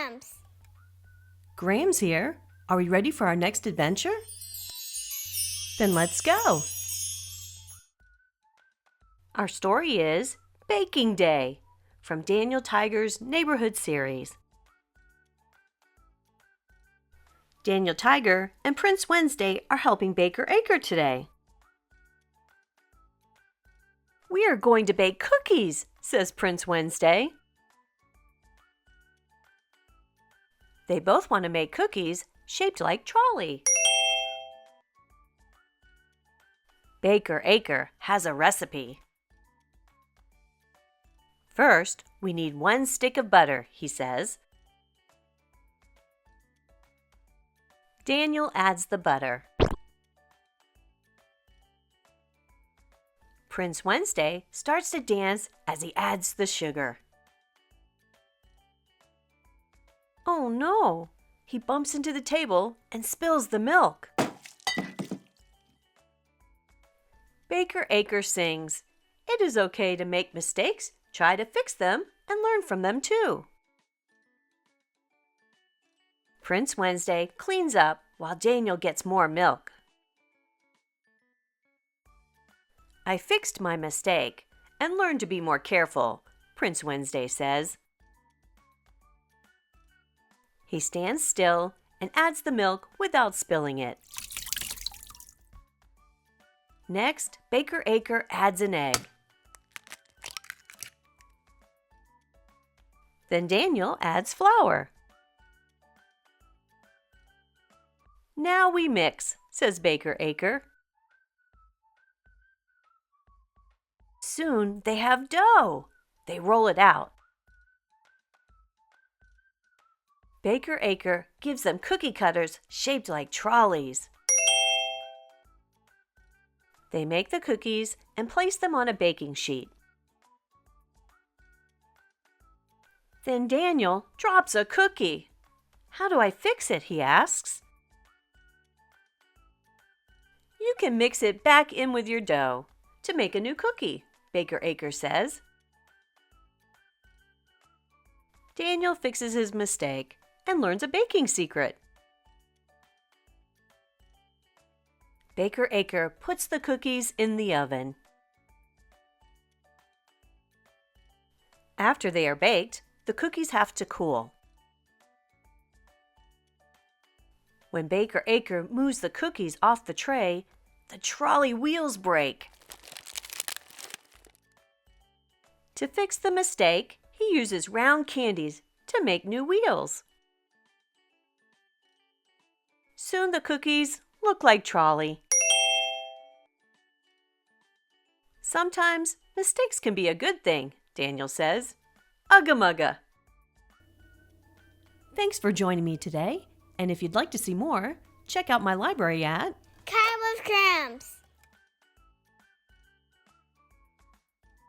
crumbs. Graham's here. Are we ready for our next adventure? Then let's go. Our story is Baking Day from Daniel Tiger's Neighborhood series. Daniel Tiger and Prince Wednesday are helping Baker Acre today. "We are going to bake cookies," says Prince Wednesday. They both want to make cookies shaped like trolley. Baker Acre has a recipe. "First, we need 1 stick of butter," he says. Daniel adds the butter. Prince Wednesday starts to dance as he adds the sugar. Oh no! He bumps into the table and spills the milk. Baker Acre sings, "It is okay to make mistakes. Try to fix them and learn from them too." Prince Wednesday cleans up while Daniel gets more milk. "I fixed my mistake and learned to be more careful," Prince Wednesday says. He stands still and adds the milk without spilling it. Next, Baker Acre adds an egg. Then Daniel adds flour. "Now we mix," says Baker Acre. Soon they have dough. They roll it out. Baker Acre gives them cookie cutters shaped like trolleys. They make the cookies and place them on a baking sheet. Then Daniel drops a cookie. "How do I fix it?" he asks. "You can mix it back in with your dough to make a new cookie," Baker Acre says. Daniel fixes his mistake and learns a baking secret. Baker Acre puts the cookies in the oven. After they are baked, the cookies have to cool. When Baker Acre moves the cookies off the tray, the trolley wheels break. To fix the mistake, he uses round candies to make new wheels. Soon the cookies look like trolley. Sometimes mistakes can be a good thing, Daniel says. Ugga-mugga. Thanks for joining me today, and if you'd like to see more, check out my library at Crumbs.